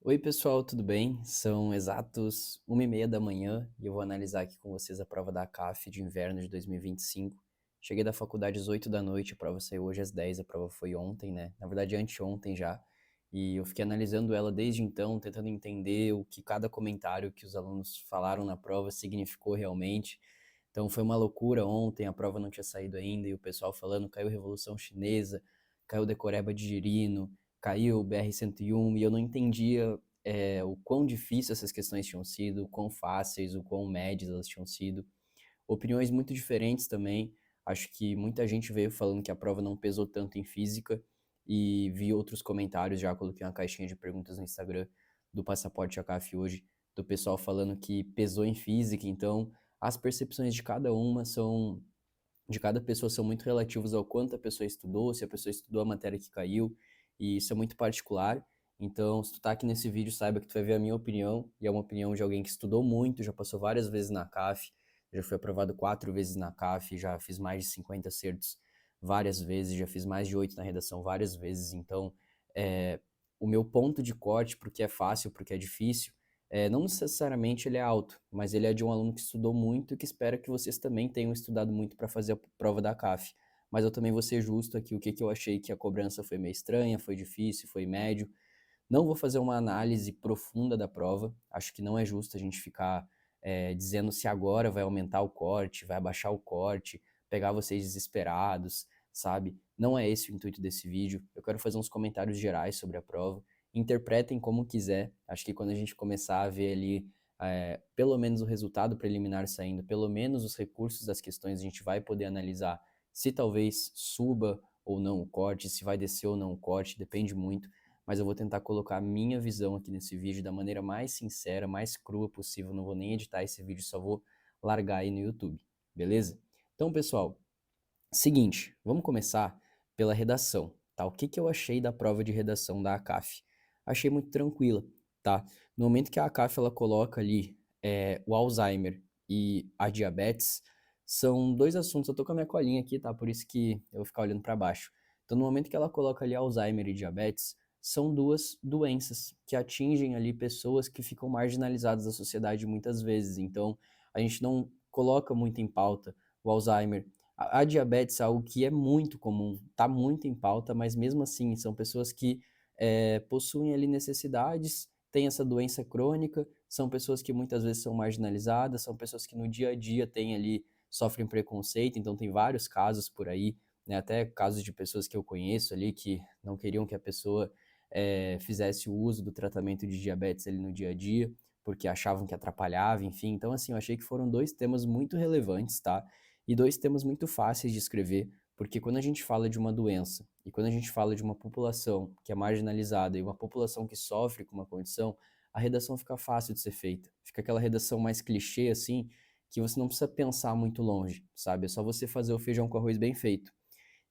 Oi, pessoal, tudo bem? São exatos 1h30 da manhã e eu vou analisar aqui com vocês a prova da CAF de inverno de 2025. Cheguei da faculdade às 8 da noite, a prova saiu hoje às 10, a prova foi ontem, né? Na verdade, anteontem já. E eu fiquei analisando ela desde então, tentando entender o que cada comentário que os alunos falaram na prova significou realmente. Então foi uma loucura ontem, a prova não tinha saído ainda e o pessoal falando caiu Revolução Chinesa, caiu Decoreba de Girino, caiu o BR-101 e eu não entendia o quão difícil essas questões tinham sido, o quão fáceis, o quão médias elas tinham sido. Opiniões muito diferentes também. Acho que muita gente veio falando que a prova não pesou tanto em física e vi outros comentários, já coloquei uma caixinha de perguntas no Instagram do Passaporte ACAF hoje, do pessoal falando que pesou em física, então as percepções de cada pessoa são muito relativos ao quanto a pessoa estudou, se a pessoa estudou a matéria que caiu, e isso é muito particular. Então, se tu tá aqui nesse vídeo, saiba que tu vai ver a minha opinião, e é uma opinião de alguém que estudou muito, já passou várias vezes na CAF, já fui aprovado 4 vezes na CAF, já fiz mais de 50 acertos várias vezes, já fiz mais de 8 na redação várias vezes. Então, é, o meu ponto de corte, porque é fácil, porque é difícil, não necessariamente ele é alto, mas ele é de um aluno que estudou muito e que espera que vocês também tenham estudado muito para fazer a prova da CAF. Mas eu também vou ser justo aqui, o que eu achei que a cobrança foi meio estranha, foi difícil, foi médio. Não vou fazer uma análise profunda da prova, acho que não é justo a gente ficar dizendo se agora vai aumentar o corte, vai abaixar o corte, pegar vocês desesperados, sabe? Não é esse o intuito desse vídeo. Eu quero fazer uns comentários gerais sobre a prova. Interpretem como quiser. Acho que quando a gente começar a ver ali pelo menos o resultado preliminar saindo, pelo menos os recursos das questões, a gente vai poder analisar se talvez suba ou não o corte, se vai descer ou não o corte, depende muito, mas eu vou tentar colocar a minha visão aqui nesse vídeo da maneira mais sincera, mais crua possível. Não vou nem editar esse vídeo, só vou largar aí no YouTube, beleza? Então, pessoal, seguinte, vamos começar pela redação, tá? O que eu achei da prova de redação da ACAF? Achei muito tranquila, tá? No momento que a ACAF ela coloca ali o Alzheimer e a diabetes, são dois assuntos. Eu tô com a minha colinha aqui, tá? Por isso que eu vou ficar olhando para baixo. Então, no momento que ela coloca ali Alzheimer e diabetes, são duas doenças que atingem ali pessoas que ficam marginalizadas da sociedade muitas vezes. Então, a gente não coloca muito em pauta o Alzheimer. A diabetes é algo que é muito comum, está muito em pauta, mas mesmo assim são pessoas que possuem ali necessidades, têm essa doença crônica, são pessoas que muitas vezes são marginalizadas, são pessoas que no dia a dia têm ali, sofrem preconceito, então tem vários casos por aí, né, até casos de pessoas que eu conheço ali que não queriam que a pessoa fizesse o uso do tratamento de diabetes ali no dia a dia, porque achavam que atrapalhava, enfim. Então, assim, eu achei que foram dois temas muito relevantes, tá? E dois temas muito fáceis de escrever, porque quando a gente fala de uma doença e quando a gente fala de uma população que é marginalizada e uma população que sofre com uma condição, a redação fica fácil de ser feita. Fica aquela redação mais clichê, assim, que você não precisa pensar muito longe, sabe? É só você fazer o feijão com arroz bem feito.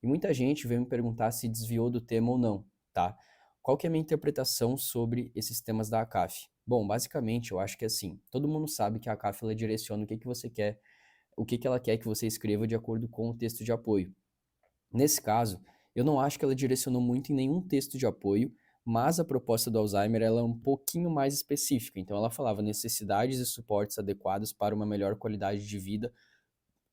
E muita gente veio me perguntar se desviou do tema ou não, tá? Qual que é a minha interpretação sobre esses temas da ACAF? Bom, basicamente eu acho que assim, todo mundo sabe que a ACAF ela direciona o que você quer, o que ela quer que você escreva de acordo com o texto de apoio. Nesse caso, eu não acho que ela direcionou muito em nenhum texto de apoio, mas a proposta do Alzheimer ela é um pouquinho mais específica. Então ela falava necessidades e suportes adequados para uma melhor qualidade de vida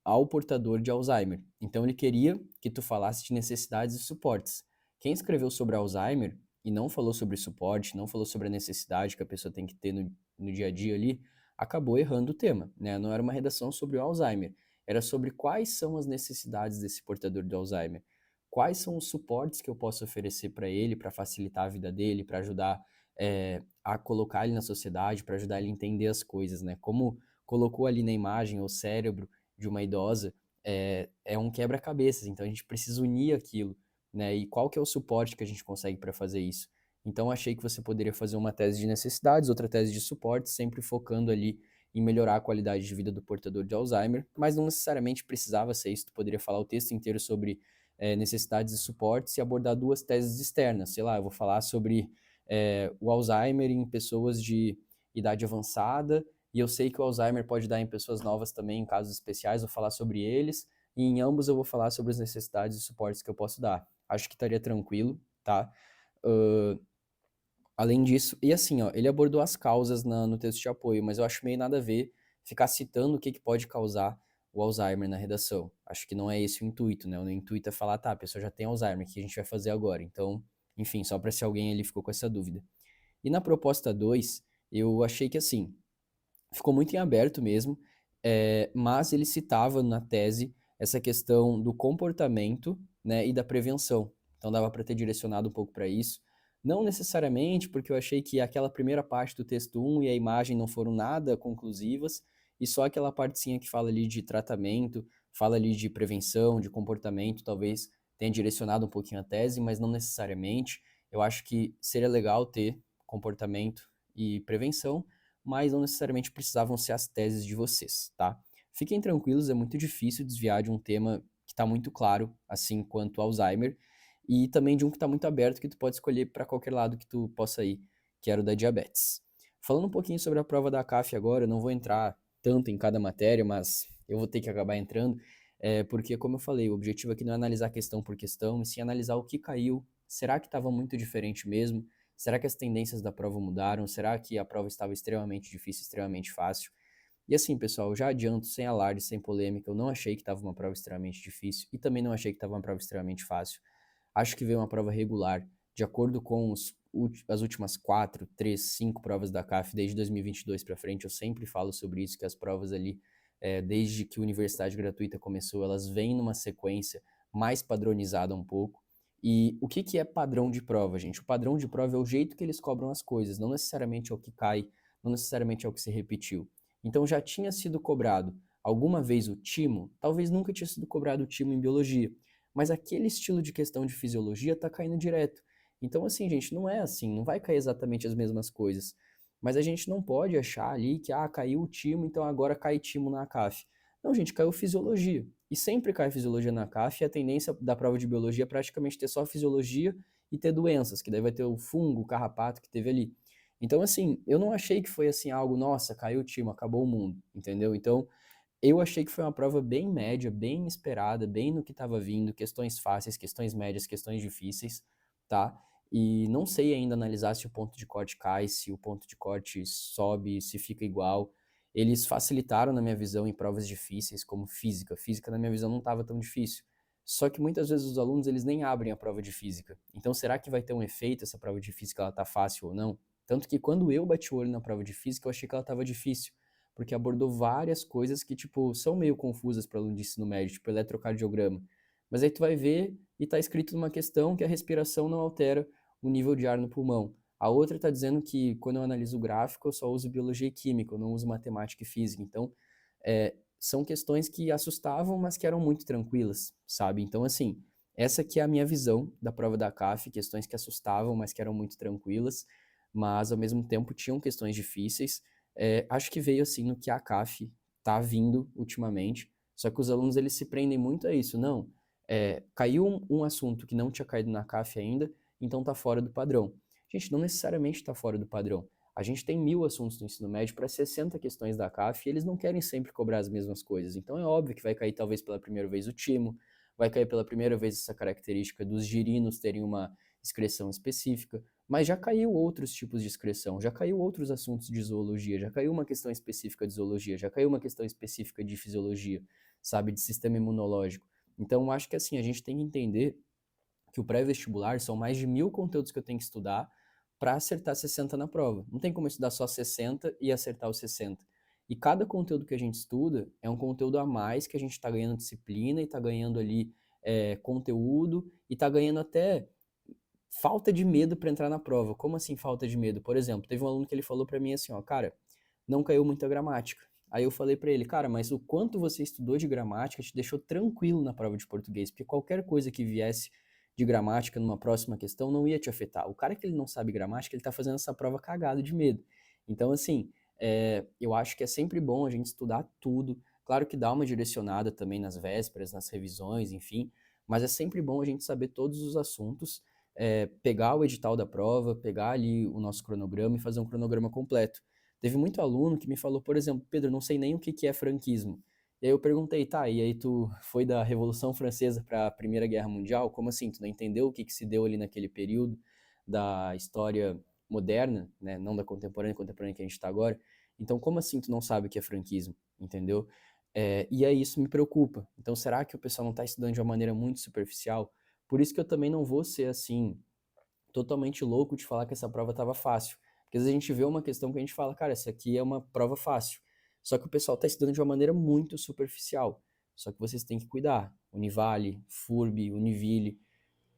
ao portador de Alzheimer. Então ele queria que tu falasse de necessidades e suportes. Quem escreveu sobre Alzheimer e não falou sobre suporte, não falou sobre a necessidade que a pessoa tem que ter no dia a dia ali, acabou errando o tema, né? Não era uma redação sobre o Alzheimer, era sobre quais são as necessidades desse portador de Alzheimer. Quais são os suportes que eu posso oferecer para ele, para facilitar a vida dele, para ajudar a colocar ele na sociedade, para ajudar ele a entender as coisas, né? Como colocou ali na imagem o cérebro de uma idosa é um quebra-cabeças, então a gente precisa unir aquilo, né? E qual que é o suporte que a gente consegue para fazer isso? Então achei que você poderia fazer uma tese de necessidades, outra tese de suporte, sempre focando ali em melhorar a qualidade de vida do portador de Alzheimer, mas não necessariamente precisava ser isso, tu poderia falar o texto inteiro sobre necessidades e suportes e abordar duas teses externas, sei lá, eu vou falar sobre o Alzheimer em pessoas de idade avançada, e eu sei que o Alzheimer pode dar em pessoas novas também, em casos especiais, vou falar sobre eles, e em ambos eu vou falar sobre as necessidades e suportes que eu posso dar. Acho que estaria tranquilo, tá? Uh, Além disso, e assim, ó, ele abordou as causas no texto de apoio, mas eu acho meio nada a ver ficar citando o que pode causar o Alzheimer na redação. Acho que não é esse o intuito, né? O intuito é falar, tá, a pessoa já tem Alzheimer, o que a gente vai fazer agora? Então, enfim, só para se alguém ali ficou com essa dúvida. E na proposta 2, eu achei que assim, ficou muito em aberto mesmo, mas ele citava na tese essa questão do comportamento, né, e da prevenção. Então dava para ter direcionado um pouco para isso. Não necessariamente, porque eu achei que aquela primeira parte do texto 1 e a imagem não foram nada conclusivas, e só aquela partezinha que fala ali de tratamento, fala ali de prevenção, de comportamento, talvez tenha direcionado um pouquinho a tese, mas não necessariamente. Eu acho que seria legal ter comportamento e prevenção, mas não necessariamente precisavam ser as teses de vocês, tá? Fiquem tranquilos, é muito difícil desviar de um tema que está muito claro, assim quanto Alzheimer, e também de um que está muito aberto, que tu pode escolher para qualquer lado que tu possa ir, que era o da diabetes. Falando um pouquinho sobre a prova da CAF agora, eu não vou entrar tanto em cada matéria, mas eu vou ter que acabar entrando, porque, como eu falei, o objetivo aqui não é analisar questão por questão, e sim analisar o que caiu. Será que estava muito diferente mesmo? Será que as tendências da prova mudaram? Será que a prova estava extremamente difícil, extremamente fácil? E assim, pessoal, eu já adianto, sem alarde, sem polêmica, eu não achei que estava uma prova extremamente difícil e também não achei que estava uma prova extremamente fácil. Acho que veio uma prova regular, de acordo com as últimas 4, 3, 5 provas da CAF, desde 2022 para frente, eu sempre falo sobre isso, que as provas ali, desde que a Universidade Gratuita começou, elas vêm numa sequência mais padronizada um pouco. E o que é padrão de prova, gente? O padrão de prova é o jeito que eles cobram as coisas, não necessariamente é o que cai, não necessariamente é o que se repetiu. Então já tinha sido cobrado alguma vez o timo, talvez nunca tinha sido cobrado o timo em biologia, mas aquele estilo de questão de fisiologia está caindo direto. Então, assim, gente, não é assim, não vai cair exatamente as mesmas coisas. Mas a gente não pode achar ali que, caiu o timo, então agora cai timo na CAF. Não, gente, caiu fisiologia. E sempre cai fisiologia na CAF, e a tendência da prova de biologia é praticamente ter só fisiologia e ter doenças, que daí vai ter o fungo, o carrapato que teve ali. Então, assim, eu não achei que foi assim algo, nossa, caiu o timo, acabou o mundo, entendeu? Então, eu achei que foi uma prova bem média, bem esperada, bem no que estava vindo, questões fáceis, questões médias, questões difíceis, tá? E não sei ainda analisar se o ponto de corte cai, se o ponto de corte sobe, se fica igual. Eles facilitaram, na minha visão, em provas difíceis, como física. Física, na minha visão, não estava tão difícil. Só que muitas vezes os alunos, eles nem abrem a prova de física. Então, será que vai ter um efeito essa prova de física, ela tá fácil ou não? Tanto que quando eu bati o olho na prova de física, eu achei que ela estava difícil, porque abordou várias coisas que, tipo, são meio confusas para aluno de ensino médio, tipo eletrocardiograma. Mas aí tu vai ver e tá escrito numa questão que a respiração não altera o nível de ar no pulmão. A outra está dizendo que quando eu analiso o gráfico, eu só uso biologia e química, eu não uso matemática e física. Então, são questões que assustavam, mas que eram muito tranquilas, sabe? Então, assim, essa que é a minha visão da prova da CAF, questões que assustavam, mas que eram muito tranquilas, mas ao mesmo tempo tinham questões difíceis. Acho que veio assim no que a CAF tá vindo ultimamente, só que os alunos eles se prendem muito a isso. Não, caiu um assunto que não tinha caído na CAF ainda, então tá fora do padrão. Gente, não necessariamente está fora do padrão. A gente tem 1000 assuntos no ensino médio para 60 questões da CAF e eles não querem sempre cobrar as mesmas coisas. Então é óbvio que vai cair talvez pela primeira vez o timo, vai cair pela primeira vez essa característica dos girinos terem uma excreção específica, mas já caiu outros tipos de excreção, já caiu outros assuntos de zoologia, já caiu uma questão específica de zoologia, já caiu uma questão específica de fisiologia, sabe, de sistema imunológico. Então acho que assim, a gente tem que entender que o pré-vestibular são mais de 1000 conteúdos que eu tenho que estudar para acertar 60 na prova. Não tem como eu estudar só 60 e acertar os 60. E cada conteúdo que a gente estuda é um conteúdo a mais que a gente está ganhando disciplina e está ganhando ali conteúdo e está ganhando até falta de medo para entrar na prova. Como assim falta de medo? Por exemplo, teve um aluno que ele falou para mim assim, ó, cara, não caiu muita gramática. Aí eu falei para ele, cara, mas o quanto você estudou de gramática te deixou tranquilo na prova de português, porque qualquer coisa que viesse de gramática numa próxima questão não ia te afetar. O cara que ele não sabe gramática, ele tá fazendo essa prova cagado de medo. Então, assim, eu acho que é sempre bom a gente estudar tudo. Claro que dá uma direcionada também nas vésperas, nas revisões, enfim, mas é sempre bom a gente saber todos os assuntos, pegar o edital da prova, pegar ali o nosso cronograma e fazer um cronograma completo. Teve muito aluno que me falou, por exemplo, Pedro, não sei nem o que é franquismo. E aí eu perguntei, tá, e aí tu foi da Revolução Francesa para a Primeira Guerra Mundial? Como assim? Tu não entendeu o que se deu ali naquele período da história moderna, né, não da contemporânea que a gente está agora. Então, como assim tu não sabe o que é franquismo, entendeu? E aí isso me preocupa. Então, será que o pessoal não está estudando de uma maneira muito superficial? Por isso que eu também não vou ser, assim, totalmente louco de falar que essa prova estava fácil. Porque às vezes a gente vê uma questão que a gente fala, cara, essa aqui é uma prova fácil. Só que o pessoal está estudando de uma maneira muito superficial. Só que vocês têm que cuidar. Univale, FURB, Univille,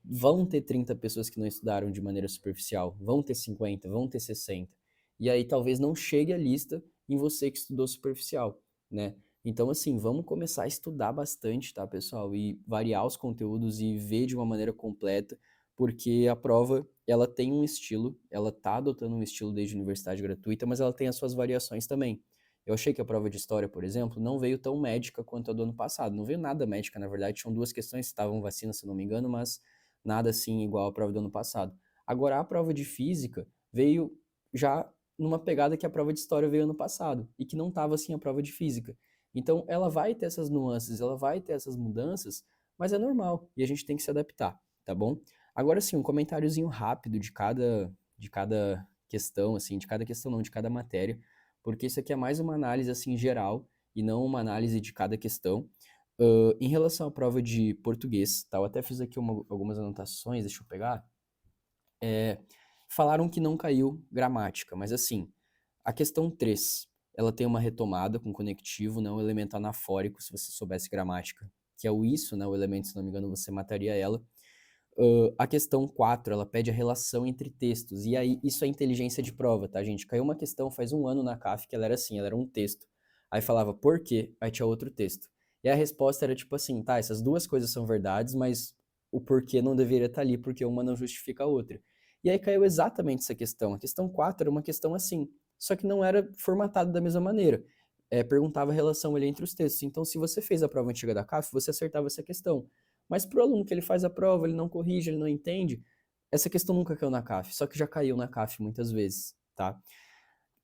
vão ter 30 pessoas que não estudaram de maneira superficial, vão ter 50, vão ter 60. E aí talvez não chegue a lista em você que estudou superficial, né? Então, assim, vamos começar a estudar bastante, tá, pessoal? E variar os conteúdos e ver de uma maneira completa, porque a prova, ela tem um estilo, ela tá adotando um estilo desde a universidade gratuita, mas ela tem as suas variações também. Eu achei que a prova de história, por exemplo, não veio tão médica quanto a do ano passado. Não veio nada médica, na verdade, tinham duas questões, estavam vacina, se não me engano, mas nada assim igual à prova do ano passado. Agora, a prova de física veio já numa pegada que a prova de história veio ano passado e que não estava assim a prova de física. Então, ela vai ter essas nuances, ela vai ter essas mudanças, mas é normal e a gente tem que se adaptar, tá bom? Agora sim, um comentáriozinho rápido de cada questão, assim, de cada questão não, de cada matéria, porque isso aqui é mais uma análise assim geral e não uma análise de cada questão. Em relação à prova de português, tá? Eu até fiz aqui algumas anotações, deixa eu pegar. É, falaram que não caiu gramática, mas assim, a questão 3 ela tem uma retomada com conectivo, não elemento anafórico, se você soubesse gramática, que é o isso, né? O elemento, se não me engano, você mataria ela. A questão 4 ela pede a relação entre textos, e aí isso é inteligência de prova, tá, gente? Caiu uma questão faz um ano na CAF que ela era assim, ela era um texto. Aí falava por quê, aí tinha outro texto. E a resposta era tipo assim, tá, essas duas coisas são verdades, mas o porquê não deveria estar ali, porque uma não justifica a outra. E aí caiu exatamente essa questão. A questão 4 era uma questão assim, só que não era formatada da mesma maneira. Perguntava a relação ali entre os textos. Então, se você fez a prova antiga da CAF, você acertava essa questão. Mas para o aluno que ele faz a prova, ele não corrige, ele não entende, essa questão nunca caiu na CAF, só que já caiu na CAF muitas vezes, tá?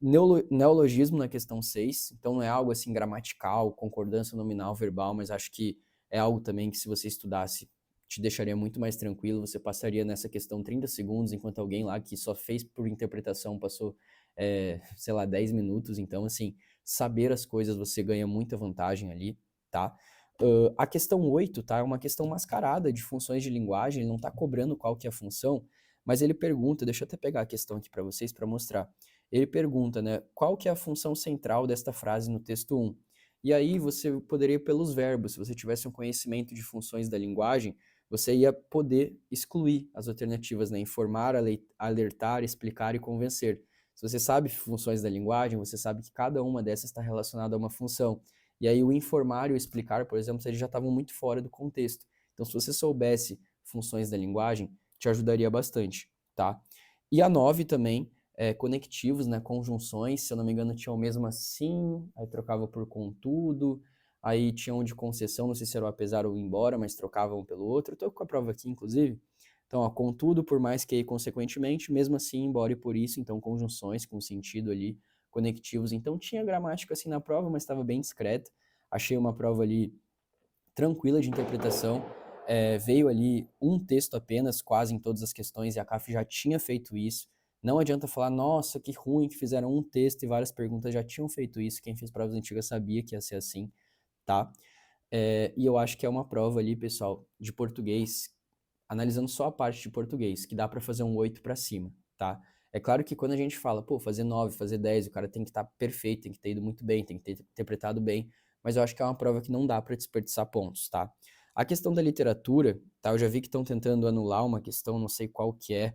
Neologismo na questão 6, então não é algo assim gramatical, concordância nominal, verbal, mas acho que é algo também que se você estudasse te deixaria muito mais tranquilo, você passaria nessa questão 30 segundos, enquanto alguém lá que só fez por interpretação passou, sei lá, 10 minutos, então assim, saber as coisas você ganha muita vantagem ali, tá? A questão 8, tá? É uma questão mascarada de funções de linguagem, ele não está cobrando qual que é a função, mas ele pergunta, deixa eu até pegar a questão aqui para vocês para mostrar. Ele pergunta, né, qual que é a função central desta frase no texto 1? E aí você poderia ir pelos verbos, se você tivesse um conhecimento de funções da linguagem, você ia poder excluir as alternativas, né? Informar, alertar, explicar e convencer. Se você sabe funções da linguagem, você sabe que cada uma dessas está relacionada a uma função. E aí o informar e o explicar, por exemplo, eles já estavam muito fora do contexto. Então, se você soubesse funções da linguagem, te ajudaria bastante, tá? E a 9 também, conectivos, né? Conjunções, se eu não me engano, tinha o mesmo assim, aí trocava por contudo, aí tinha um de concessão, não sei se era o apesar ou o embora, mas trocavam um pelo outro. Eu tô com a prova aqui, inclusive. Então, ó, contudo, por mais que consequentemente, mesmo assim, embora e por isso, então conjunções com sentido ali, conectivos. Então tinha gramática assim na prova, mas estava bem discreta. Achei uma prova ali tranquila de interpretação. Veio ali um texto apenas, quase em todas as questões, e a CAF já tinha feito isso. Não adianta falar, nossa, que ruim que fizeram um texto e várias perguntas já tinham feito isso. Quem fez provas antigas sabia que ia ser assim, tá? E eu acho que é uma prova ali, pessoal, de português, analisando só a parte de português, que dá para fazer um 8 para cima, tá? É claro que quando a gente fala, pô, fazer 9, fazer 10, o cara tem que estar perfeito, tem que ter ido muito bem, tem que ter interpretado bem, mas eu acho que é uma prova que não dá para desperdiçar pontos, tá? A questão da literatura, tá? Eu já vi que estão tentando anular uma questão, não sei qual que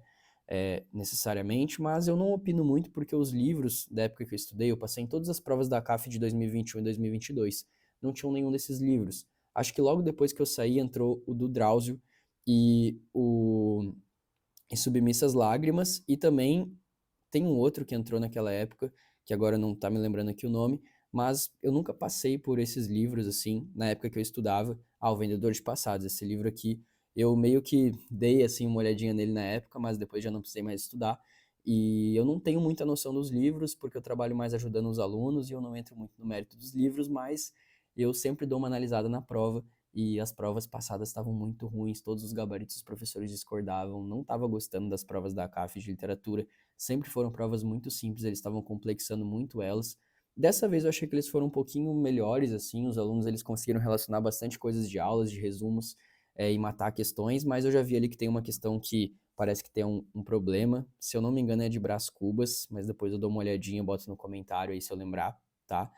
necessariamente, mas eu não opino muito porque os livros da época que eu estudei, eu passei em todas as provas da CAF de 2021 e 2022, não tinham nenhum desses livros. Acho que logo depois que eu saí entrou o do Drauzio, e o e Submissas Lágrimas, e também tem um outro que entrou naquela época, que agora não tá me lembrando aqui o nome, mas eu nunca passei por esses livros, assim, na época que eu estudava. O Vendedor de Passados, esse livro aqui, eu meio que dei, assim, uma olhadinha nele na época, mas depois já não precisei mais estudar, e eu não tenho muita noção dos livros, porque eu trabalho mais ajudando os alunos, e eu não entro muito no mérito dos livros, mas eu sempre dou uma analisada na prova, e as provas passadas estavam muito ruins, todos os gabaritos os professores discordavam, não estava gostando das provas da CAF de literatura, sempre foram provas muito simples, eles estavam complexando muito elas. Dessa vez eu achei que eles foram um pouquinho melhores, assim, os alunos eles conseguiram relacionar bastante coisas de aulas, de resumos, e matar questões, mas eu já vi ali que tem uma questão que parece que tem um problema, se eu não me engano é de Brás Cubas, mas depois eu dou uma olhadinha, boto no comentário aí se eu lembrar, tá?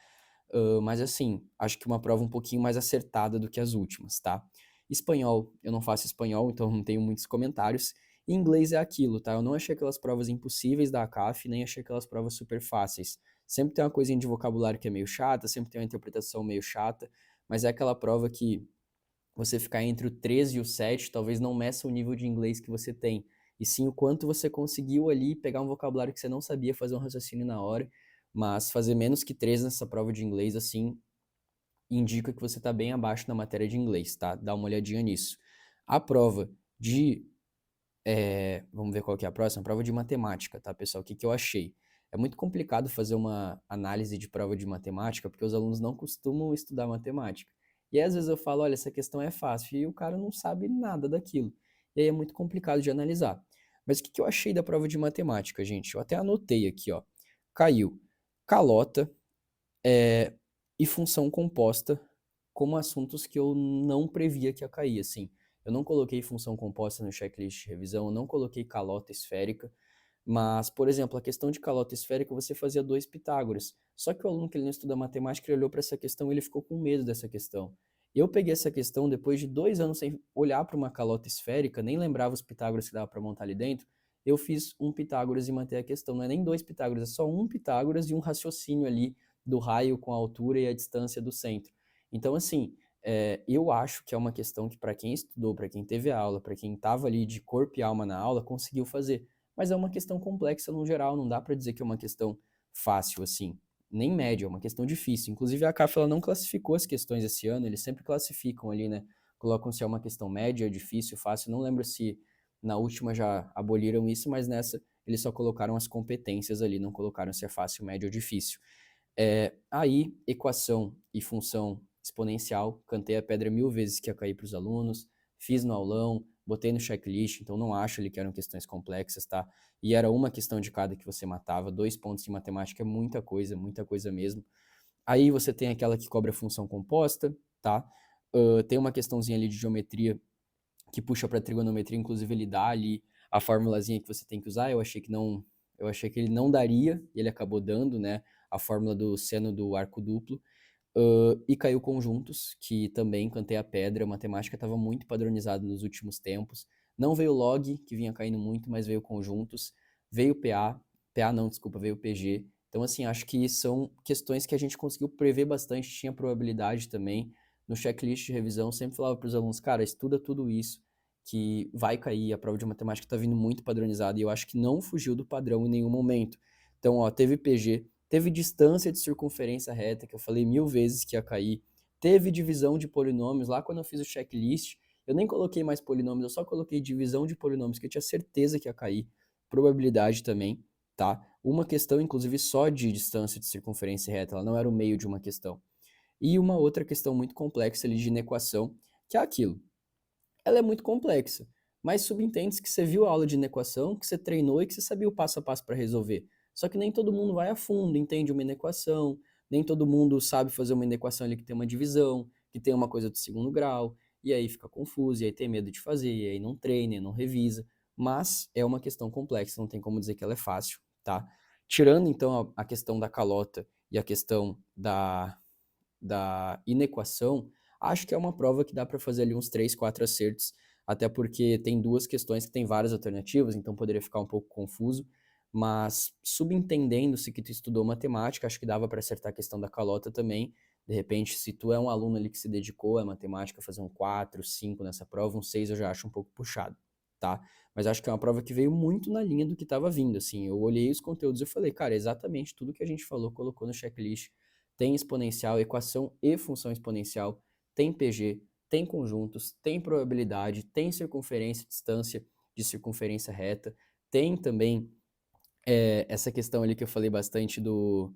Mas assim, acho que uma prova um pouquinho mais acertada do que as últimas, tá? Espanhol, eu não faço espanhol, então não tenho muitos comentários. E inglês é aquilo, tá? Eu não achei aquelas provas impossíveis da ACAF, nem achei aquelas provas super fáceis. Sempre tem uma coisinha de vocabulário que é meio chata, sempre tem uma interpretação meio chata, mas é aquela prova que você ficar entre o 13 e o 7 talvez não meça o nível de inglês que você tem, e sim o quanto você conseguiu ali pegar um vocabulário que você não sabia, fazer um raciocínio na hora, mas fazer menos que 13 nessa prova de inglês, assim, indica que você está bem abaixo na matéria de inglês, tá? Dá uma olhadinha nisso. A prova de vamos ver qual que é a próxima, prova de matemática, tá, pessoal? O que que eu achei? É muito complicado fazer uma análise de prova de matemática, porque os alunos não costumam estudar matemática. E aí, às vezes eu falo, olha, essa questão é fácil, e o cara não sabe nada daquilo. E aí é muito complicado de analisar. Mas o que que eu achei da prova de matemática, gente? Eu até anotei aqui, ó. Caiu calota, e função composta como assuntos que eu não previa que ia cair, assim. Eu não coloquei função composta no checklist de revisão, eu não coloquei calota esférica, mas, por exemplo, a questão de calota esférica você fazia 2 Pitágoras. Só que o aluno que ele não estuda matemática, ele olhou para essa questão e ele ficou com medo dessa questão. Eu peguei essa questão depois de 2 anos sem olhar para uma calota esférica, nem lembrava os Pitágoras que dava para montar ali dentro. Eu fiz um Pitágoras e manter a questão. Não é nem 2 Pitágoras, é só um Pitágoras e um raciocínio ali do raio com a altura e a distância do centro. Então, assim, eu acho que é uma questão que para quem estudou, para quem teve a aula, para quem estava ali de corpo e alma na aula, conseguiu fazer. Mas é uma questão complexa no geral, não dá para dizer que é uma questão fácil assim, nem média, é uma questão difícil. Inclusive a CAF ela não classificou as questões esse ano, eles sempre classificam ali, né? Colocam se é uma questão média, difícil, fácil. Não lembro se na última já aboliram isso, mas nessa eles só colocaram as competências ali, não colocaram se é fácil, médio ou difícil. Aí, equação e função exponencial, cantei a pedra 1000 vezes que ia cair para os alunos, fiz no aulão, botei no checklist, então não acho ali que eram questões complexas, tá? E era uma questão de cada que você matava, 2 pontos de matemática é muita coisa mesmo. Aí você tem aquela que cobra função composta, tá? Tem uma questãozinha ali de geometria que puxa para trigonometria, inclusive ele dá ali a formulazinha que você tem que usar. Eu achei que ele não daria, e ele acabou dando, né, a fórmula do seno do arco duplo. E caiu conjuntos, que também cantei a pedra, a matemática estava muito padronizada nos últimos tempos. Não veio log, que vinha caindo muito, mas veio conjuntos, veio PA não, desculpa, veio PG. Então, assim, acho que são questões que a gente conseguiu prever bastante, tinha probabilidade também. No checklist de revisão, sempre falava para os alunos, cara, estuda tudo isso, que vai cair, a prova de matemática está vindo muito padronizada, e eu acho que não fugiu do padrão em nenhum momento. Então, ó, teve PG, teve distância de circunferência reta, que eu falei 1000 vezes que ia cair. Teve divisão de polinômios. Lá quando eu fiz o checklist, eu nem coloquei mais polinômios, eu só coloquei divisão de polinômios, que eu tinha certeza que ia cair. Probabilidade também, tá? Uma questão, inclusive, só de distância de circunferência reta, ela não era o meio de uma questão. E uma outra questão muito complexa ali de inequação, que é aquilo. Ela é muito complexa, mas subentende-se que você viu a aula de inequação, que você treinou e que você sabia o passo a passo para resolver. Só que nem todo mundo vai a fundo, entende uma inequação, nem todo mundo sabe fazer uma inequação ali que tem uma divisão, que tem uma coisa do segundo grau, e aí fica confuso, e aí tem medo de fazer, e aí não treina, e não revisa. Mas é uma questão complexa, não tem como dizer que ela é fácil, tá? Tirando então a questão da calota e a questão da inequação, acho que é uma prova que dá para fazer ali uns 3, 4 acertos, até porque tem duas questões que tem várias alternativas, então poderia ficar um pouco confuso, mas subentendendo-se que tu estudou matemática, acho que dava para acertar a questão da calota também. De repente, se tu é um aluno ali que se dedicou à matemática, fazer um 4, 5 nessa prova, um 6 eu já acho um pouco puxado, tá? Mas acho que é uma prova que veio muito na linha do que estava vindo, assim, eu olhei os conteúdos e falei, cara, exatamente tudo que a gente falou, colocou no checklist, tem exponencial, equação e função exponencial, tem PG, tem conjuntos, tem probabilidade, tem circunferência, distância de circunferência reta, tem também essa questão ali que eu falei bastante do...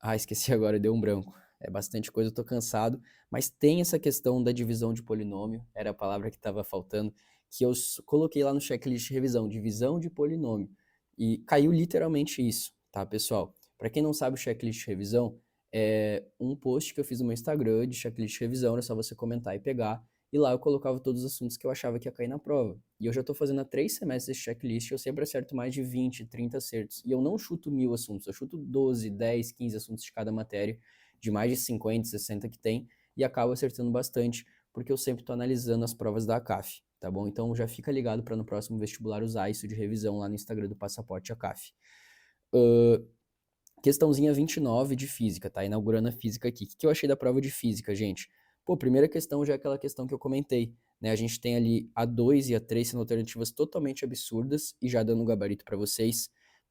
Ah, esqueci agora, deu um branco. é bastante coisa, eu tô cansado, mas tem essa questão da divisão de polinômio, era a palavra que estava faltando, que eu coloquei lá no checklist de revisão, divisão de polinômio, e caiu literalmente isso, tá, pessoal? Para quem não sabe, o checklist de revisão é um post que eu fiz no meu Instagram de checklist de revisão, era só você comentar e pegar, e lá eu colocava todos os assuntos que eu achava que ia cair na prova. E eu já tô fazendo há 3 semestres esse checklist, eu sempre acerto mais de 20, 30 acertos. E eu não chuto 1000 assuntos, eu chuto 12, 10, 15 assuntos de cada matéria, de mais de 50, 60 que tem, e acabo acertando bastante, porque eu sempre tô analisando as provas da ACAF, tá bom? Então já fica ligado para no próximo vestibular usar isso de revisão lá no Instagram do Passaporte ACAF. Questãozinha 29 de física, tá? Inaugurando a física aqui. O que eu achei da prova de física, gente? Pô, primeira questão já é aquela questão que eu comentei, né? A gente tem ali a 2 e a 3 sendo alternativas totalmente absurdas e já dando um gabarito para vocês,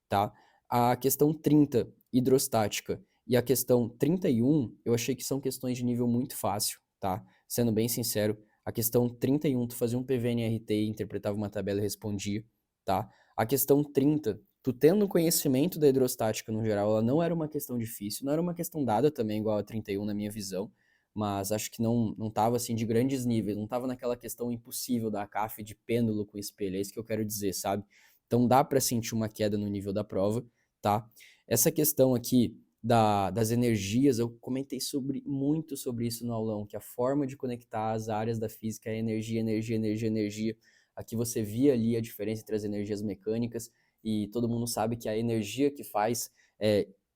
tá? A questão 30, hidrostática, e a questão 31, eu achei que são questões de nível muito fácil, tá? Sendo bem sincero, a questão 31, tu fazia um PVNRT, interpretava uma tabela e respondia, tá? A questão 30, tu tendo conhecimento da hidrostática no geral, ela não era uma questão difícil, não era uma questão dada também igual a 31 na minha visão, mas acho que não tava assim de grandes níveis, não tava naquela questão impossível da CAF de pêndulo com espelho, é isso que eu quero dizer, sabe? Então dá para sentir uma queda no nível da prova, tá? Essa questão aqui das energias, eu comentei muito sobre isso no aulão, que a forma de conectar as áreas da física é energia, energia, energia, energia. Aqui você via ali a diferença entre as energias mecânicas, e todo mundo sabe que a energia que faz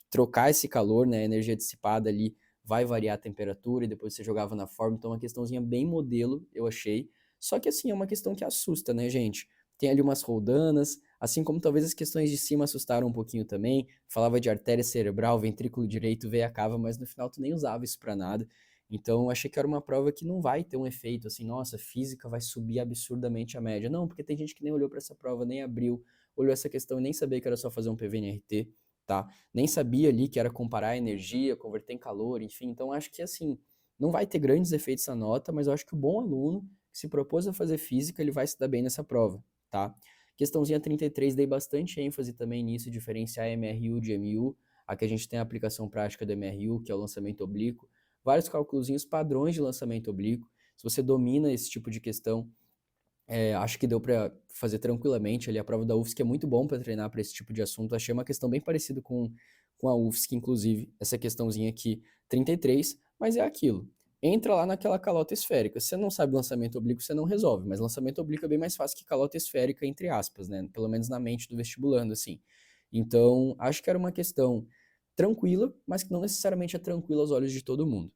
trocar esse calor, né, a energia dissipada ali, vai variar a temperatura e depois você jogava na forma, então é uma questãozinha bem modelo, eu achei. Só que assim, é uma questão que assusta, né, gente? Tem ali umas roldanas, assim como talvez as questões de cima assustaram um pouquinho também. Falava de artéria cerebral, ventrículo direito, veia cava, mas no final tu nem usava isso pra nada. Então eu achei que era uma prova que não vai ter um efeito assim, nossa, física vai subir absurdamente a média. Não, porque tem gente que nem olhou para essa prova, nem abriu, olhou essa questão e nem sabia que era só fazer um PVNRT, tá? Nem sabia ali que era comparar a energia, converter em calor, enfim. Então acho que assim, não vai ter grandes efeitos na nota, mas eu acho que o bom aluno que se propôs a fazer física, ele vai se dar bem nessa prova, tá? Questãozinha 33, dei bastante ênfase também nisso, diferenciar MRU de MU. Aqui a gente tem a aplicação prática do MRU, que é o lançamento oblíquo. Vários cálculozinhos padrões de lançamento oblíquo. Se você domina esse tipo de questão, acho que deu para fazer tranquilamente ali. A prova da UFSC é muito bom para treinar para esse tipo de assunto. Achei uma questão bem parecida com a UFSC, inclusive, essa questãozinha aqui, 33, mas é aquilo. Entra lá naquela calota esférica. Se você não sabe lançamento oblíquo, você não resolve, mas lançamento oblíquo é bem mais fácil que calota esférica, entre aspas, né? Pelo menos na mente do vestibulando, assim. Então, acho que era uma questão tranquila, mas que não necessariamente é tranquila aos olhos de todo mundo.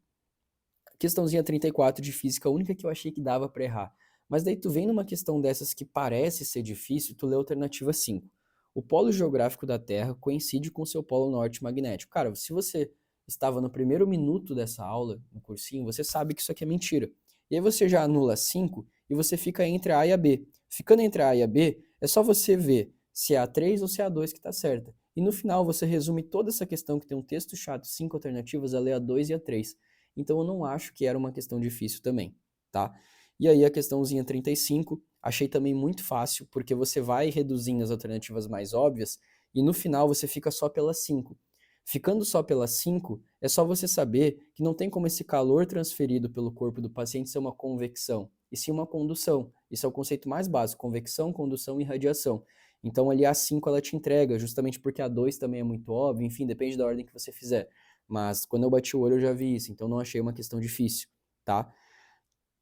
Questãozinha 34 de física, a única que eu achei que dava para errar. Mas daí tu vem numa questão dessas que parece ser difícil, tu lê a alternativa 5. O polo geográfico da Terra coincide com o seu polo norte magnético. Cara, se você estava no primeiro minuto dessa aula, no cursinho, você sabe que isso aqui é mentira. E aí você já anula 5 e você fica entre a e a B. Ficando entre a e a B, é só você ver se é a 3 ou se é a 2 que está certa. E no final você resume toda essa questão que tem um texto chato, 5 alternativas, a ler a 2 e a 3. Então eu não acho que era uma questão difícil também, tá? E aí a questãozinha 35, achei também muito fácil, porque você vai reduzindo as alternativas mais óbvias e no final você fica só pelas 5. Ficando só pelas 5, é só você saber que não tem como esse calor transferido pelo corpo do paciente ser uma convecção, e sim uma condução. Isso é o conceito mais básico, convecção, condução e radiação. Então ali a 5 ela te entrega, justamente porque a 2 também é muito óbvio, enfim, depende da ordem que você fizer. Mas quando eu bati o olho eu já vi isso, então não achei uma questão difícil, tá?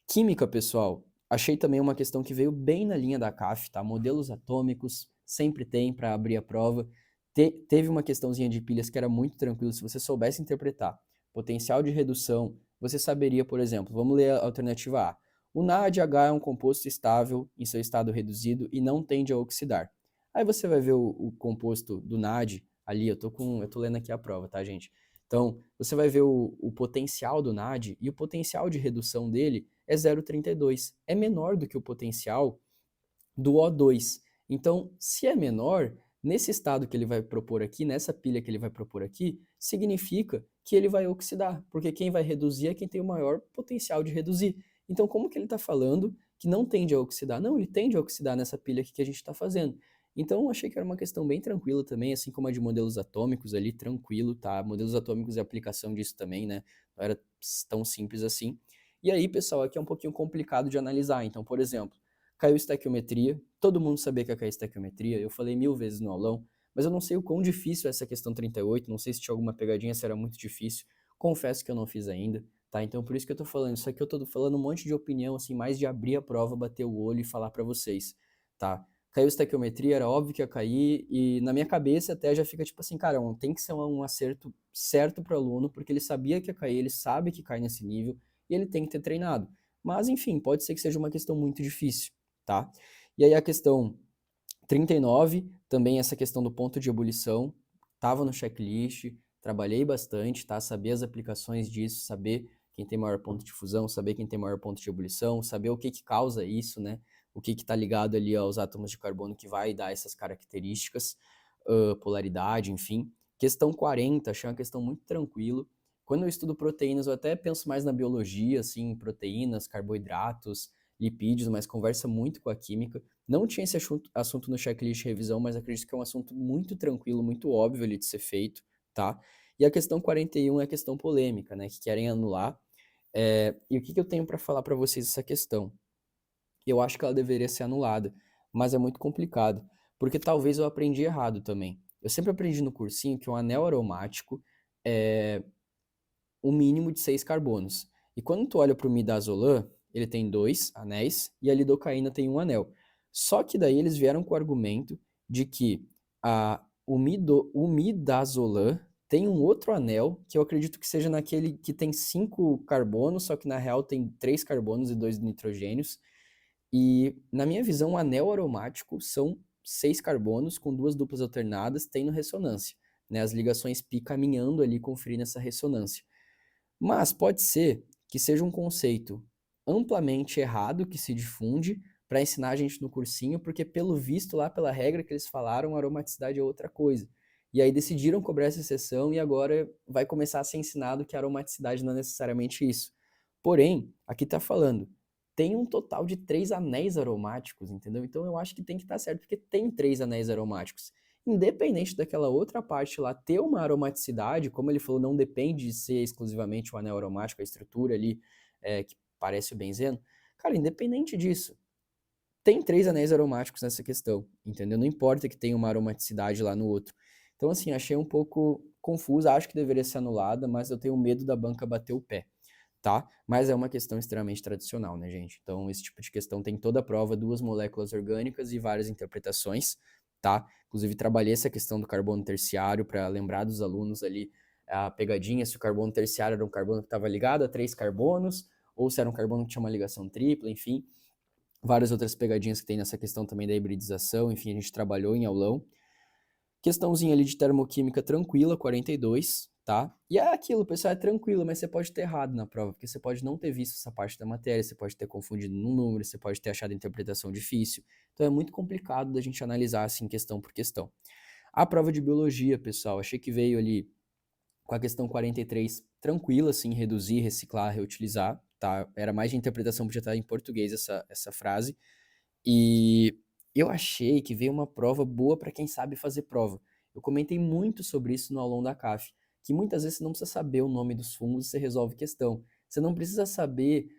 Química, pessoal, achei também uma questão que veio bem na linha da CAF, tá? Modelos atômicos, sempre tem para abrir a prova. Teve uma questãozinha de pilhas que era muito tranquilo, se você soubesse interpretar. Potencial de redução, você saberia, por exemplo, vamos ler a alternativa A. O NaDH é um composto estável em seu estado reduzido e não tende a oxidar. Aí você vai ver o composto do NaD, ali, eu tô lendo aqui a prova, tá, gente? Então, você vai ver o potencial do NaD e o potencial de redução dele é 0,32. É menor do que o potencial do O2. Então, se é menor, nesse estado que ele vai propor aqui, nessa pilha que ele vai propor aqui, significa que ele vai oxidar, porque quem vai reduzir é quem tem o maior potencial de reduzir. Então, como que ele está falando que não tende a oxidar? Não, ele tende a oxidar nessa pilha aqui que a gente está fazendo. Então, eu achei que era uma questão bem tranquila também, assim como a de modelos atômicos ali, tranquilo, tá? Modelos atômicos e aplicação disso também, né? Não era tão simples assim. E aí, pessoal, aqui é um pouquinho complicado de analisar. Então, por exemplo, caiu estequiometria, todo mundo sabia que ia cair estequiometria, eu falei 1000 vezes no aulão, mas eu não sei o quão difícil é essa questão 38, não sei se tinha alguma pegadinha, se era muito difícil. Confesso que eu não fiz ainda, tá? Então, por isso que eu tô falando. Isso aqui eu tô falando um monte de opinião, assim, mais de abrir a prova, bater o olho e falar pra vocês, tá? Caiu estequiometria, era óbvio que ia cair, e na minha cabeça até já fica tipo assim, cara, tem que ser um acerto certo pro aluno, porque ele sabia que ia cair, ele sabe que cai nesse nível, e ele tem que ter treinado. Mas, enfim, pode ser que seja uma questão muito difícil, tá? E aí a questão 39, também essa questão do ponto de ebulição, estava no checklist, trabalhei bastante, tá? Saber as aplicações disso, saber quem tem maior ponto de fusão, saber quem tem maior ponto de ebulição, saber o que causa isso, né? O que está ligado ali aos átomos de carbono que vai dar essas características, polaridade, enfim. Questão 40, achei uma questão muito tranquila. Quando eu estudo proteínas, eu até penso mais na biologia, assim, proteínas, carboidratos, lipídios, mas conversa muito com a química. Não tinha esse assunto no checklist de revisão, mas acredito que é um assunto muito tranquilo, muito óbvio ali de ser feito, tá? E a questão 41 é a questão polêmica, né? Que querem anular. E o que eu tenho para falar para vocês dessa questão? Eu acho que ela deveria ser anulada, mas é muito complicado, porque talvez eu aprendi errado também. Eu sempre aprendi no cursinho que um anel aromático é o mínimo de 6 carbonos. E quando tu olha para o midazolam, ele tem 2 anéis e a lidocaína tem um anel. Só que daí eles vieram com o argumento de que o midazolam tem um outro anel, que eu acredito que seja naquele que tem 5 carbonos, só que na real tem 3 carbonos e 2 nitrogênios. E na minha visão, o anel aromático são 6 carbonos com 2 duplas alternadas, tendo ressonância, né? As ligações pi caminhando ali, conferindo essa ressonância. Mas pode ser que seja um conceito amplamente errado que se difunde para ensinar a gente no cursinho, porque pelo visto lá, pela regra que eles falaram, aromaticidade é outra coisa. E aí decidiram cobrar essa exceção e agora vai começar a ser ensinado que a aromaticidade não é necessariamente isso. Porém, aqui está falando, tem um total de 3 anéis aromáticos, entendeu? Então eu acho que tem que estar certo, porque tem 3 anéis aromáticos. Independente daquela outra parte lá ter uma aromaticidade, como ele falou, não depende de ser exclusivamente o anel aromático, a estrutura ali que parece o benzeno. Cara, independente disso, tem 3 anéis aromáticos nessa questão, entendeu? Não importa que tenha uma aromaticidade lá no outro. Então, assim, achei um pouco confusa, acho que deveria ser anulada, mas eu tenho medo da banca bater o pé, tá? Mas é uma questão extremamente tradicional, né, gente? Então, esse tipo de questão tem toda a prova, 2 moléculas orgânicas e várias interpretações, tá? Inclusive, trabalhei essa questão do carbono terciário para lembrar dos alunos ali a pegadinha, se o carbono terciário era um carbono que estava ligado a 3 carbonos, ou se era um carbono que tinha uma ligação tripla, enfim. Várias outras pegadinhas que tem nessa questão também da hibridização, enfim, a gente trabalhou em aulão. Questãozinha ali de termoquímica tranquila, 42, tá? E é aquilo, pessoal, é tranquilo, mas você pode ter errado na prova, porque você pode não ter visto essa parte da matéria, você pode ter confundido no número, você pode ter achado a interpretação difícil. Então é muito complicado da gente analisar assim questão por questão. A prova de biologia, pessoal, achei que veio ali com a questão 43 tranquila, assim, reduzir, reciclar, reutilizar, tá? Era mais de interpretação, podia estar em português essa frase. E eu achei que veio uma prova boa para quem sabe fazer prova. Eu comentei muito sobre isso no aulão da CAF, que muitas vezes você não precisa saber o nome dos fungos e você resolve questão. Você não precisa saber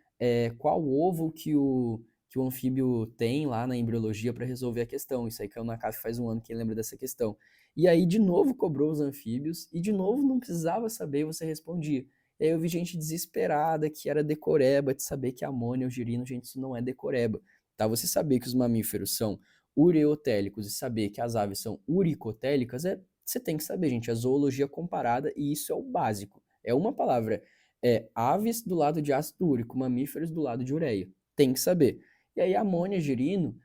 qual ovo que o anfíbio tem lá na embriologia para resolver a questão. Isso aí caiu na CAF faz um ano, quem lembra dessa questão. E aí, de novo, cobrou os anfíbios e, de novo, não precisava saber e você respondia. E aí eu vi gente desesperada que era decoreba de saber que amônia é o girino. Gente, isso não é decoreba. Tá? Você saber que os mamíferos são ureotélicos e saber que as aves são uricotélicas, você tem que saber, gente, a zoologia comparada, e isso é o básico. É uma palavra. É aves do lado de ácido úrico, mamíferos do lado de ureia. Tem que saber. E aí, amônia, girino,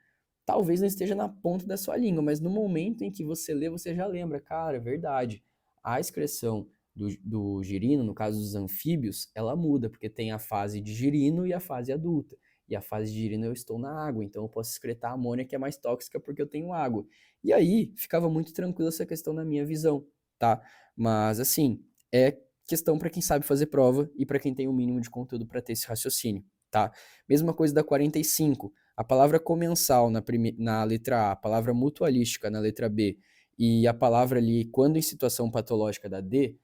talvez não esteja na ponta da sua língua, mas no momento em que você lê, você já lembra, cara, é verdade. A excreção do girino, no caso dos anfíbios, ela muda, porque tem a fase de girino e a fase adulta. E a fase de girino eu estou na água, então eu posso excretar amônia que é mais tóxica porque eu tenho água. E aí ficava muito tranquila essa questão na minha visão, tá? Mas assim, é questão para quem sabe fazer prova e para quem tem o mínimo de conteúdo para ter esse raciocínio, tá? Mesma coisa da 45. a palavra comensal na letra A, a palavra mutualística na letra B e a palavra ali quando em situação patológica da D,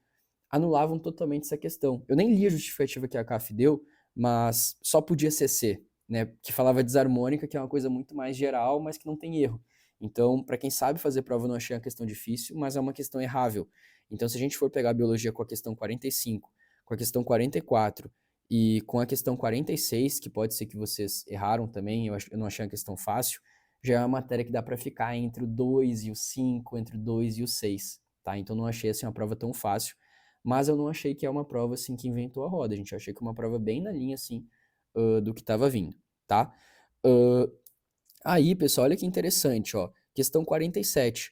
anulavam totalmente essa questão. Eu nem li a justificativa que a CAF deu, mas só podia ser C, né? Que falava desarmônica, que é uma coisa muito mais geral, mas que não tem erro. Então, para quem sabe fazer prova, eu não achei uma questão difícil, mas é uma questão errável. Então, se a gente for pegar a biologia com a questão 45, com a questão 44 e com a questão 46, que pode ser que vocês erraram também, eu não achei uma questão fácil, já é uma matéria que dá para ficar entre o 2 e o 5, entre o 2 e o 6, tá? Então, não achei assim uma prova tão fácil, mas eu não achei que é uma prova assim que inventou a roda, gente. Eu achei que é uma prova bem na linha assim do que estava vindo, tá? Uh, Aí, pessoal, olha que interessante, ó. Questão 47.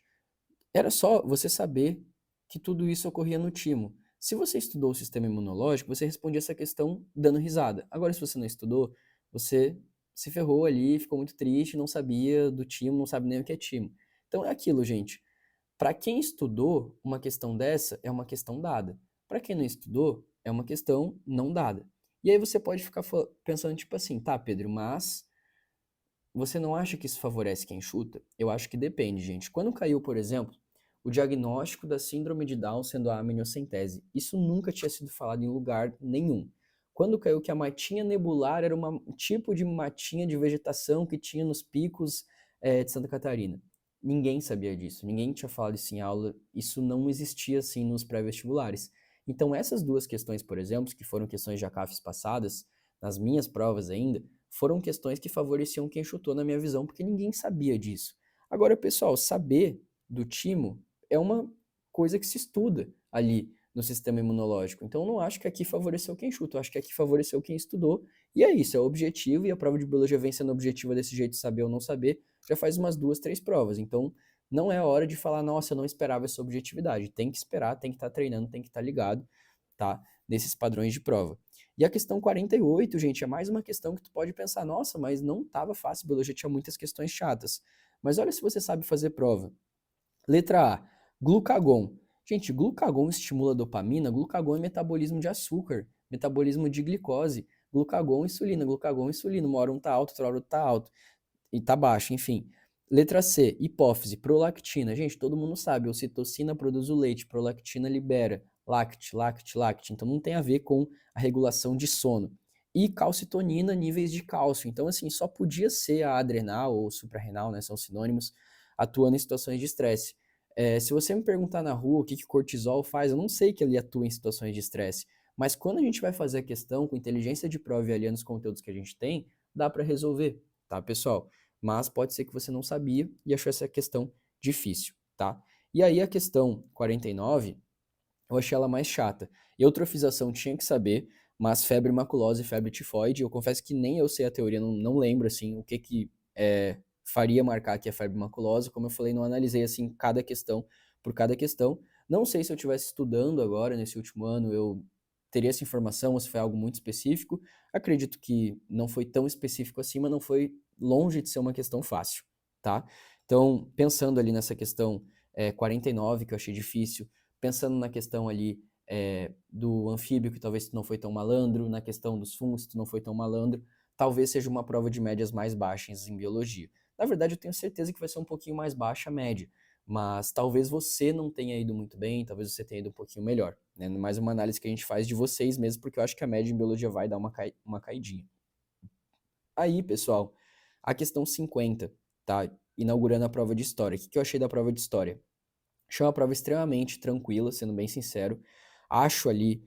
Era só você saber que tudo isso ocorria no timo. Se você estudou o sistema imunológico, você respondia essa questão dando risada. Agora, se você não estudou, você se ferrou ali, ficou muito triste, não sabia do timo, não sabe nem o que é timo. Então é aquilo, gente. Para quem estudou, uma questão dessa é uma questão dada. Para quem não estudou, é uma questão não dada. E aí você pode ficar pensando tipo assim, tá, Pedro, mas você não acha que isso favorece quem chuta? Eu acho que depende, gente. Quando caiu, por exemplo, o diagnóstico da síndrome de Down sendo a amniocentese, isso nunca tinha sido falado em lugar nenhum. Quando caiu que a matinha nebular era um tipo de matinha de vegetação que tinha nos picos de Santa Catarina. Ninguém sabia disso, ninguém tinha falado isso em aula, isso não existia assim nos pré-vestibulares. Então essas duas questões, por exemplo, que foram questões de ACAFES passadas, nas minhas provas ainda, foram questões que favoreciam quem chutou na minha visão, porque ninguém sabia disso. Agora, pessoal, saber do timo é uma coisa que se estuda ali no sistema imunológico. Então, eu não acho que aqui favoreceu quem chuta, eu acho que aqui favoreceu quem estudou. E é isso, é o objetivo, e a prova de biologia vem sendo objetiva desse jeito, saber ou não saber, já faz umas 2, 3 provas. Então, não é hora de falar, nossa, eu não esperava essa objetividade. Tem que esperar, tem que estar treinando, tem que estar ligado, tá? Nesses padrões de prova. E a questão 48, gente, é mais uma questão que tu pode pensar, nossa, mas não estava fácil, biologia tinha muitas questões chatas. Mas olha se você sabe fazer prova. Letra A, glucagon. Gente, glucagon estimula a dopamina, glucagon é metabolismo de açúcar, metabolismo de glicose, glucagon, insulina, uma hora um tá alto, outra hora tá alto, e tá baixo, enfim. Letra C, hipófise, prolactina. Gente, todo mundo sabe, ocitocina produz o leite, prolactina libera, lacte. Então não tem a ver com a regulação de sono. E calcitonina, níveis de cálcio. Então, assim, só podia ser a adrenal ou suprarrenal, né, são sinônimos, atuando em situações de estresse. Se você me perguntar na rua o que cortisol faz, eu não sei que ele atua em situações de estresse. Mas quando a gente vai fazer a questão com inteligência de prova e aliando os conteúdos que a gente tem, dá para resolver, tá, pessoal? Mas pode ser que você não sabia e achou essa questão difícil, tá? E aí a questão 49, eu achei ela mais chata. Eutrofização tinha que saber, mas febre maculosa e febre tifoide, eu confesso que nem eu sei a teoria, não lembro, assim, o que faria marcar aqui a febre maculosa. Como eu falei, não analisei, assim, cada questão por cada questão. Não sei se eu estivesse estudando agora, nesse último ano, eu teria essa informação, ou se foi algo muito específico. Acredito que não foi tão específico assim, mas não foi longe de ser uma questão fácil, tá? Então, pensando ali nessa questão 49, que eu achei difícil, pensando na questão ali do anfíbio, que talvez tu não foi tão malandro, na questão dos fungos, que tu não foi tão malandro, talvez seja uma prova de médias mais baixas em biologia. Na verdade, eu tenho certeza que vai ser um pouquinho mais baixa a média, mas talvez você não tenha ido muito bem, talvez você tenha ido um pouquinho melhor, né? Mais uma análise que a gente faz de vocês mesmo, porque eu acho que a média em biologia vai dar uma caidinha. Aí, pessoal, a questão 50, tá? Inaugurando a prova de história. O que eu achei da prova de história? Achei uma prova extremamente tranquila, sendo bem sincero. Acho ali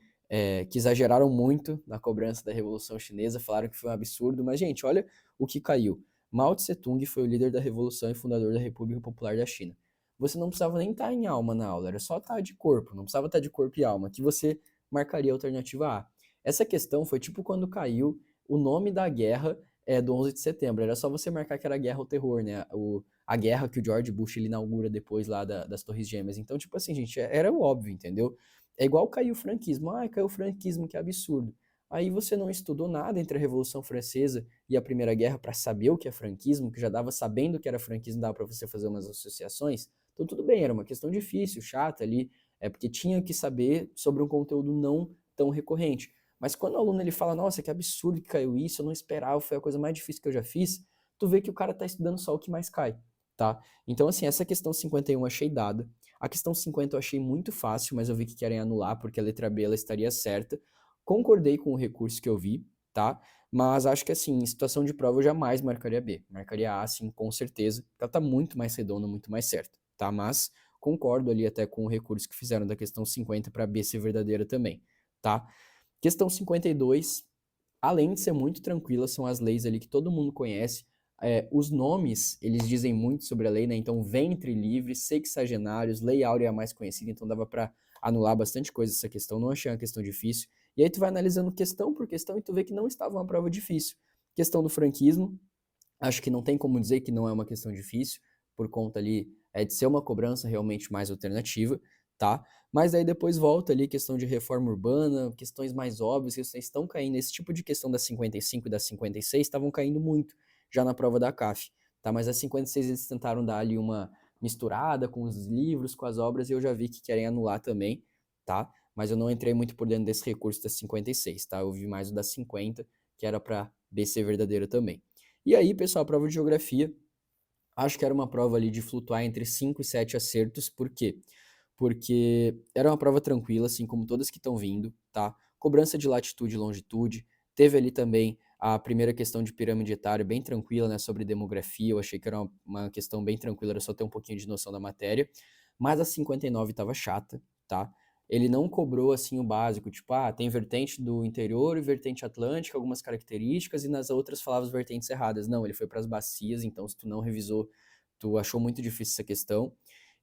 que exageraram muito na cobrança da Revolução Chinesa, falaram que foi um absurdo, mas, gente, olha o que caiu. Mao Tse-tung foi o líder da Revolução e fundador da República Popular da China. Você não precisava nem estar em alma na aula, era só estar de corpo, não precisava estar de corpo e alma, que você marcaria a alternativa A. Essa questão foi tipo quando caiu o nome da guerra do 11 de setembro, era só você marcar que era guerra ou terror, né? A guerra que o George Bush ele inaugura depois lá das Torres Gêmeas. Então, tipo assim, gente, era o óbvio, entendeu? É igual caiu o franquismo. Ah, caiu o franquismo, que absurdo. Aí você não estudou nada entre a Revolução Francesa e a Primeira Guerra para saber o que é franquismo, que já dava sabendo que era franquismo, dava para você fazer umas associações. Então, tudo bem, era uma questão difícil, chata ali, porque tinha que saber sobre um conteúdo não tão recorrente. Mas quando o aluno ele fala, nossa, que absurdo que caiu isso, eu não esperava, foi a coisa mais difícil que eu já fiz, tu vê que o cara tá estudando só o que mais cai, tá? Então, assim, essa questão 51 eu achei dada. A questão 50 eu achei muito fácil, mas eu vi que querem anular porque a letra B ela estaria certa. Concordei com o recurso que eu vi, tá? Mas acho que assim, em situação de prova eu jamais marcaria B. Marcaria A, sim, com certeza, porque ela tá muito mais redonda, muito mais certa, tá? Mas concordo ali até com o recurso que fizeram da questão 50 para B ser verdadeira também, tá? Questão 52, além de ser muito tranquila, são as leis ali que todo mundo conhece. Os nomes, eles dizem muito sobre a lei, né? Então, ventre livre, sexagenários, lei áurea é a mais conhecida, então dava para anular bastante coisa essa questão, não achei uma questão difícil. E aí tu vai analisando questão por questão e tu vê que não estava uma prova difícil. Questão do franquismo, acho que não tem como dizer que não é uma questão difícil, por conta ali de ser uma cobrança realmente mais alternativa, tá? Mas aí depois volta ali questão de reforma urbana, questões mais óbvias, questões estão caindo. Esse tipo de questão da 55 e da 56 estavam caindo muito já na prova da CAF, tá? Mas a 56 eles tentaram dar ali uma misturada com os livros, com as obras, e eu já vi que querem anular também, tá? Mas eu não entrei muito por dentro desse recurso da 56, tá? Eu vi mais o da 50, que era para B ser verdadeiro também. E aí, pessoal, a prova de geografia, acho que era uma prova ali de flutuar entre 5 e 7 acertos, por quê? Porque era uma prova tranquila, assim como todas que estão vindo, tá? Cobrança de latitude e longitude, teve ali também a primeira questão de pirâmide etária bem tranquila, né, sobre demografia, eu achei que era uma questão bem tranquila, era só ter um pouquinho de noção da matéria, mas a 59 estava chata, tá? Ele não cobrou assim o básico, tipo, tem vertente do interior e vertente atlântica, algumas características, e nas outras falava as vertentes erradas. Não, ele foi para as bacias, então se tu não revisou, tu achou muito difícil essa questão.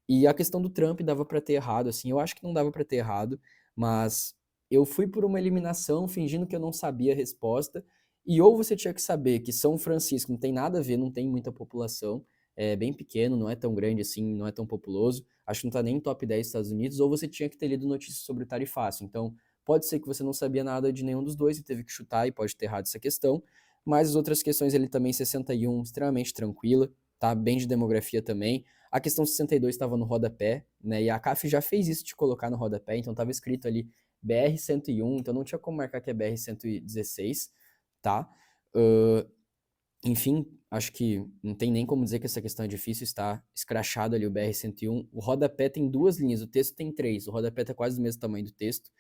E a questão do Trump dava para ter errado, assim, eu acho que não dava para ter errado, mas eu fui por uma eliminação fingindo que eu não sabia a resposta, e ou você tinha que saber que São Francisco não tem nada a ver, não tem muita população, é bem pequeno, não é tão grande assim, não é tão populoso, acho que não tá nem em top 10 dos Estados Unidos, ou você tinha que ter lido notícias sobre o tarifácio. Então, pode ser que você não sabia nada de nenhum dos dois e teve que chutar e pode ter errado essa questão, mas as outras questões ele também 61, extremamente tranquila, tá? Bem de demografia também. A questão 62 estava no rodapé, né? E a CAF já fez isso de colocar no rodapé, então estava escrito ali BR-101, então não tinha como marcar que é BR-116, tá? Uh, enfim, acho que não tem nem como dizer que essa questão é difícil, está escrachado ali o BR-101. O rodapé tem duas linhas, o texto tem três, o rodapé está quase do mesmo tamanho do texto.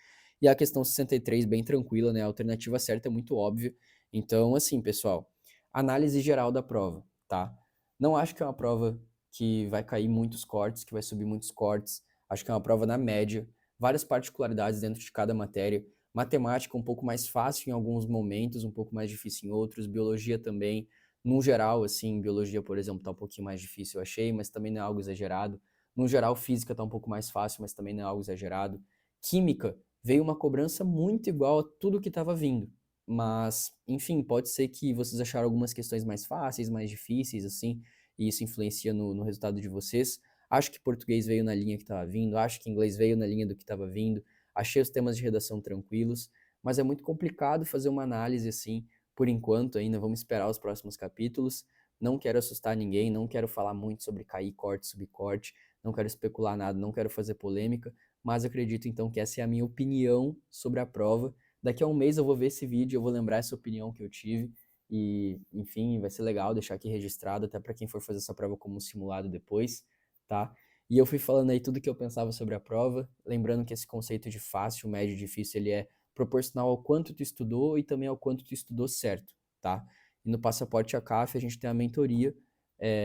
E a questão 63, bem tranquila, né? A alternativa certa é muito óbvia. Então, assim, pessoal, análise geral da prova, tá? Não acho que é uma prova que vai cair muitos cortes, que vai subir muitos cortes. Acho que é uma prova na média, várias particularidades dentro de cada matéria. Matemática um pouco mais fácil em alguns momentos, um pouco mais difícil em outros. Biologia também, no geral, assim, biologia, por exemplo, tá um pouquinho mais difícil, eu achei, mas também não é algo exagerado. No geral, física tá um pouco mais fácil, mas também não é algo exagerado. Química, veio uma cobrança muito igual a tudo que estava vindo. Mas, enfim, pode ser que vocês acharam algumas questões mais fáceis, mais difíceis, assim, e isso influencia no resultado de vocês. Acho que português veio na linha que estava vindo, acho que inglês veio na linha do que estava vindo. Achei os temas de redação tranquilos, mas é muito complicado fazer uma análise assim, por enquanto ainda. Vamos esperar os próximos capítulos. Não quero assustar ninguém, não quero falar muito sobre cair, corte, subcorte, não quero especular nada, não quero fazer polêmica, mas acredito então que essa é a minha opinião sobre a prova. Daqui a um mês eu vou ver esse vídeo, eu vou lembrar essa opinião que eu tive e, enfim, vai ser legal deixar aqui registrado até para quem for fazer essa prova como simulado depois, tá? E eu fui falando aí tudo que eu pensava sobre a prova, lembrando que esse conceito de fácil, médio e difícil, ele é proporcional ao quanto tu estudou e também ao quanto tu estudou certo, tá? E no Passaporte ACAF a gente tem a mentoria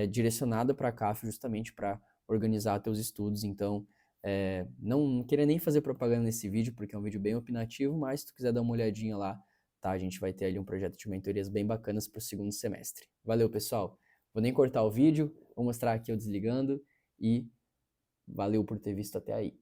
direcionada para a CAF justamente para organizar teus estudos, então não queria nem fazer propaganda nesse vídeo, porque é um vídeo bem opinativo, mas se tu quiser dar uma olhadinha lá, tá? A gente vai ter ali um projeto de mentorias bem bacanas para o segundo semestre. Valeu, pessoal! Vou nem cortar o vídeo, vou mostrar aqui eu desligando e valeu por ter visto até aí.